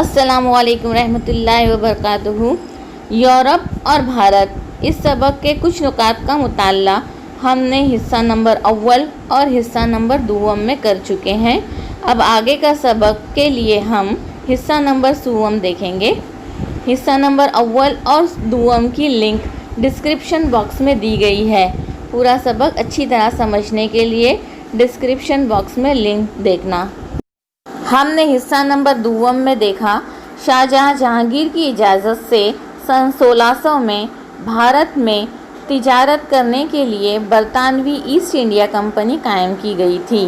السلام علیکم رحمۃ اللہ وبرکاتہ۔ یورپ اور بھارت، اس سبق کے کچھ نکات کا مطالعہ ہم نے حصہ نمبر اول اور حصہ نمبر دوم میں کر چکے ہیں۔ اب آگے کا سبق کے لیے ہم حصہ نمبر سوم دیکھیں گے۔ حصہ نمبر اول اور دوم کی لنک ڈسکرپشن باکس میں دی گئی ہے۔ پورا سبق اچھی طرح سمجھنے کے لیے ڈسکرپشن باکس میں لنک دیکھنا۔ ہم نے حصہ نمبر دوم میں دیکھا، شاہجہاں جہانگیر کی اجازت سے سن 1600 میں بھارت میں تجارت کرنے کے لیے برطانوی ایسٹ انڈیا کمپنی قائم کی گئی تھی۔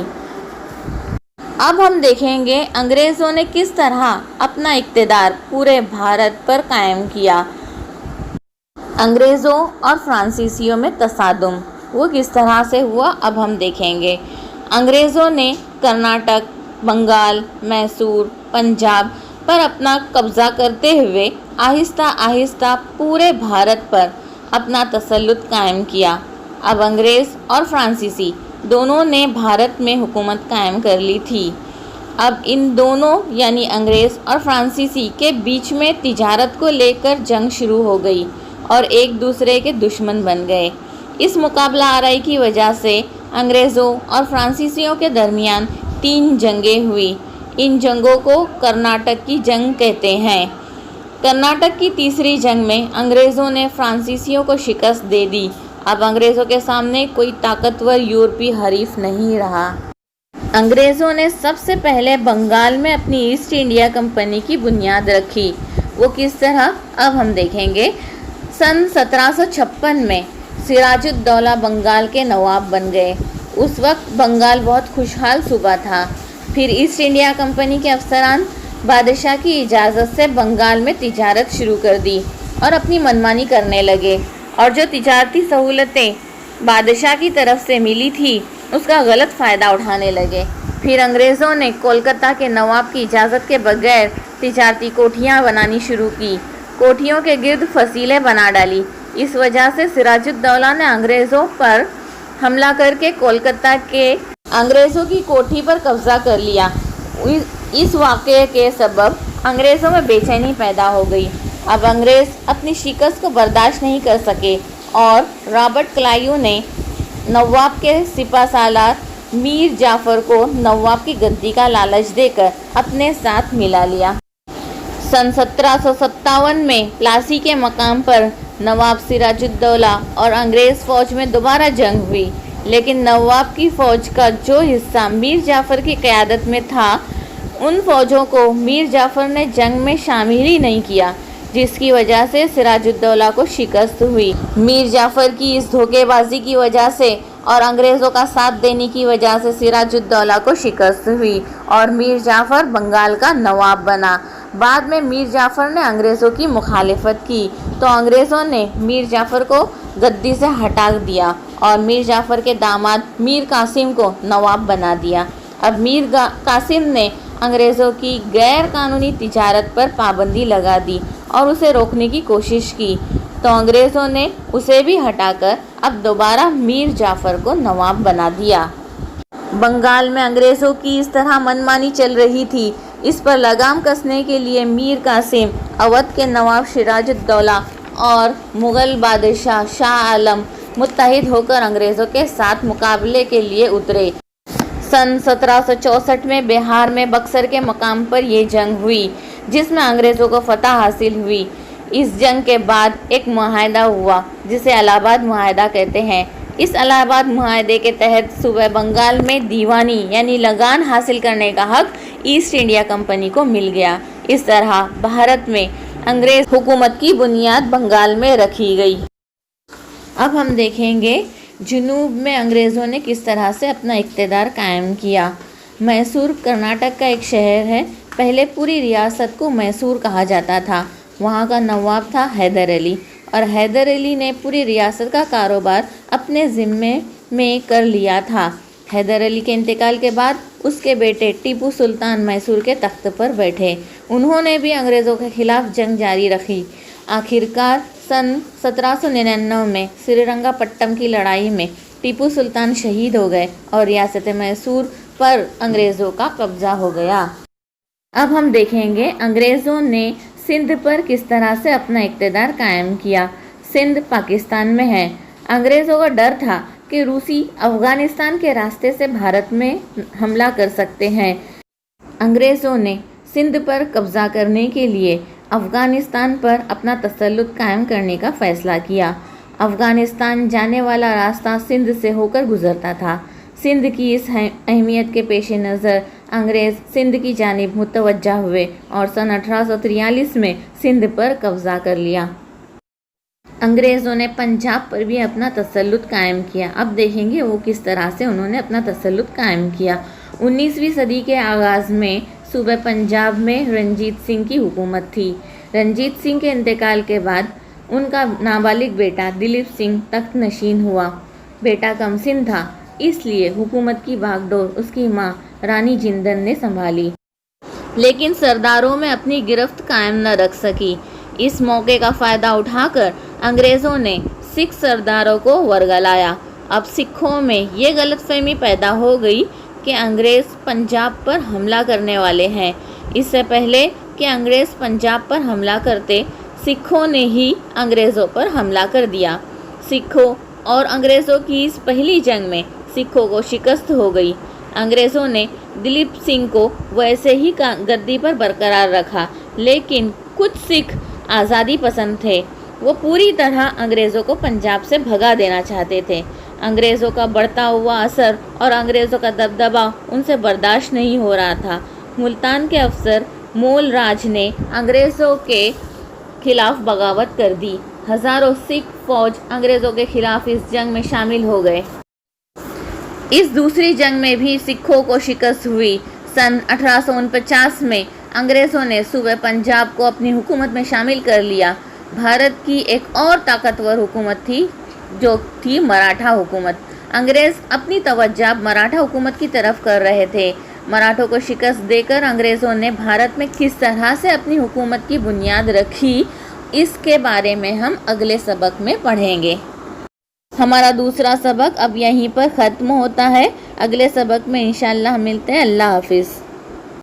اب ہم دیکھیں گے انگریزوں نے کس طرح اپنا اقتدار پورے بھارت پر قائم کیا۔ انگریزوں اور فرانسیسیوں میں تصادم وہ کس طرح سے ہوا، اب ہم دیکھیں گے۔ انگریزوں نے کرناٹک، بنگال، میسور، پنجاب پر اپنا قبضہ کرتے ہوئے آہستہ آہستہ پورے بھارت پر اپنا تسلط قائم کیا۔ اب انگریز اور فرانسیسی دونوں نے بھارت میں حکومت قائم کر لی تھی۔ اب ان دونوں یعنی انگریز اور فرانسیسی کے بیچ میں تجارت کو لے کر جنگ شروع ہو گئی اور ایک دوسرے کے دشمن بن گئے۔ اس مقابلہ آرائی کی وجہ سے انگریزوں اور فرانسیسیوں کے درمیان 3 جنگیں ہوئی۔ ان جنگوں کو کرناٹک کی جنگ کہتے ہیں۔ کرناٹک کی تیسری جنگ میں انگریزوں نے فرانسیسیوں کو شکست دے دی۔ اب انگریزوں کے سامنے کوئی طاقتور یورپی حریف نہیں رہا۔ انگریزوں نے سب سے پہلے بنگال میں اپنی ایسٹ انڈیا کمپنی کی بنیاد رکھی۔ وہ کس طرح، اب ہم دیکھیں گے۔ سن 1756 میں سراج الدولہ بنگال کے نواب بن گئے۔ اس وقت بنگال بہت خوشحال صوبہ تھا۔ پھر ایسٹ انڈیا کمپنی کے افسران بادشاہ کی اجازت سے بنگال میں تجارت شروع کر دی اور اپنی منمانی کرنے لگے، اور جو تجارتی سہولتیں بادشاہ کی طرف سے ملی تھی اس کا غلط فائدہ اٹھانے لگے۔ پھر انگریزوں نے کولکتہ کے نواب کی اجازت کے بغیر تجارتی کوٹھیاں بنانی شروع کی، کوٹھیوں کے گرد فصیلیں بنا ڈالی۔ اس وجہ سے سراج الدولہ نے انگریزوں پر حملہ کر کے کولکتہ کے انگریزوں کی کوٹھی پر قبضہ کر لیا۔ اس واقعے کے سبب انگریزوں میں بے چینی پیدا ہو گئی۔ اب انگریز اپنی شکست کو برداشت نہیں کر سکے اور رابرٹ کلائیو نے نواب کے سپہ سالار میر جعفر کو نواب کی گدی کا لالچ دے کر اپنے ساتھ ملا لیا۔ سن 1757 میں پلاسی کے مقام پر نواب سراج الدولہ اور انگریز فوج میں دوبارہ جنگ ہوئی، لیکن نواب کی فوج کا جو حصہ میر جعفر کی قیادت میں تھا، ان فوجوں کو میر جعفر نے جنگ میں شامل ہی نہیں کیا، جس کی وجہ سے سراج الدولہ کو شکست ہوئی۔ میر جعفر کی اس دھوکے بازی کی وجہ سے اور انگریزوں کا ساتھ دینے کی وجہ سے سراج الدولہ کو شکست ہوئی اور میر جعفر بنگال کا نواب بنا۔ بعد میں میر جعفر نے انگریزوں کی مخالفت کی تو انگریزوں نے میر جعفر کو گدی سے ہٹا دیا اور میر جعفر کے داماد میر قاسم کو نواب بنا دیا۔ اب میر قاسم نے انگریزوں کی غیر قانونی تجارت پر پابندی لگا دی اور اسے روکنے کی کوشش کی، تو انگریزوں نے اسے بھی ہٹا کر اب دوبارہ میر جعفر کو نواب بنا دیا۔ بنگال میں انگریزوں کی اس طرح منمانی چل رہی تھی۔ اس پر لگام کسنے کے لیے میر قاسم اودھ کے نواب سراج الدولہ اور مغل بادشاہ شاہ عالم متحد ہو کر انگریزوں کے ساتھ مقابلے کے لیے اترے۔ سن 1764 میں بہار میں بکسر کے مقام پر یہ جنگ ہوئی، جس میں انگریزوں کو فتح حاصل ہوئی۔ اس جنگ کے بعد ایک معاہدہ ہوا جسے الہ آباد معاہدہ کہتے ہیں۔ اس الہ آباد معاہدے کے تحت صوبہ بنگال میں دیوانی یعنی لگان حاصل کرنے کا حق ایسٹ انڈیا کمپنی کو مل گیا۔ اس طرح بھارت میں انگریز حکومت کی بنیاد بنگال میں رکھی گئی۔ اب ہم دیکھیں گے جنوب میں انگریزوں نے کس طرح سے اپنا اقتدار قائم کیا۔ میسور کرناٹک کا ایک شہر ہے۔ پہلے پوری ریاست کو میسور کہا جاتا تھا۔ وہاں کا نواب تھا حیدر علی، اور حیدر علی نے پوری ریاست کا کاروبار اپنے ذمے میں کر لیا تھا۔ حیدر علی کے انتقال کے بعد اس کے بیٹے ٹیپو سلطان میسور کے تخت پر بیٹھے۔ انہوں نے بھی انگریزوں کے خلاف جنگ جاری رکھی۔ آخرکار سن 1799 میں سری رنگا پٹم کی لڑائی میں ٹیپو سلطان شہید ہو گئے اور ریاست میسور پر انگریزوں کا قبضہ ہو گیا۔ اب ہم دیکھیں گے انگریزوں نے سندھ پر کس طرح سے اپنا اقتدار قائم کیا۔ سندھ پاکستان میں ہے۔ انگریزوں کو ڈر تھا کہ روسی افغانستان کے راستے سے بھارت میں حملہ کر سکتے ہیں۔ انگریزوں نے سندھ پر قبضہ کرنے کے لیے افغانستان پر اپنا تسلط قائم کرنے کا فیصلہ کیا۔ افغانستان جانے والا راستہ سندھ سے ہو کر گزرتا تھا۔ سندھ کی اس اہمیت کے پیش نظر انگریز سندھ کی جانب متوجہ ہوئے اور سن 1843 میں سندھ پر قبضہ کر لیا۔ انگریزوں نے پنجاب پر بھی اپنا تسلط قائم کیا۔ اب دیکھیں گے وہ کس طرح سے انہوں نے اپنا تسلط قائم کیا۔ 19ویں صدی کے آغاز میں صوبہ پنجاب میں رنجیت سنگھ کی حکومت تھی۔ رنجیت سنگھ کے انتقال کے بعد ان کا نابالغ بیٹا دلیپ سنگھ تخت نشین ہوا۔ بیٹا کم سن تھا، اس لیے حکومت کی باغ ڈور اس کی ماں رانی جندن نے سنبھالی، لیکن سرداروں میں اپنی گرفت قائم نہ رکھ سکی۔ اس موقع کا فائدہ اٹھا کر انگریزوں نے سکھ سرداروں کو ورگلایا۔ اب سکھوں میں یہ غلط فہمی پیدا ہو گئی کہ انگریز پنجاب پر حملہ کرنے والے ہیں۔ اس سے پہلے کہ انگریز پنجاب پر حملہ کرتے، سکھوں نے ہی انگریزوں پر حملہ کر دیا۔ سکھوں اور انگریزوں کی اس پہلی جنگ میں سکھوں کو شکست ہو گئی۔ انگریزوں نے دلیپ سنگھ کو ویسے ہی گدی پر برقرار رکھا، لیکن کچھ سکھ آزادی پسند تھے۔ وہ پوری طرح انگریزوں کو پنجاب سے بھگا دینا چاہتے تھے۔ انگریزوں کا بڑھتا ہوا اثر اور انگریزوں کا دبدبا ان سے برداشت نہیں ہو رہا تھا۔ ملتان کے افسر مول راج نے انگریزوں کے خلاف بغاوت کر دی۔ ہزاروں سکھ فوج انگریزوں کے خلاف اس جنگ میں شامل ہو گئے۔ اس دوسری جنگ میں بھی سکھوں کو شکست ہوئی۔ سن 1849 میں انگریزوں نے صوبہ پنجاب کو اپنی حکومت میں شامل کر لیا۔ بھارت کی ایک اور طاقتور حکومت تھی جو تھی مراٹھا حکومت۔ انگریز اپنی توجہ مراٹھا حکومت کی طرف کر رہے تھے۔ مراٹھوں کو شکست دے کر انگریزوں نے بھارت میں کس طرح سے اپنی حکومت کی بنیاد رکھی، اس کے بارے میں ہم اگلے سبق میں پڑھیں گے۔ ہمارا دوسرا سبق اب یہیں پر ختم ہوتا ہے۔ اگلے سبق میں انشاءاللہ ملتے ہیں۔ اللہ حافظ۔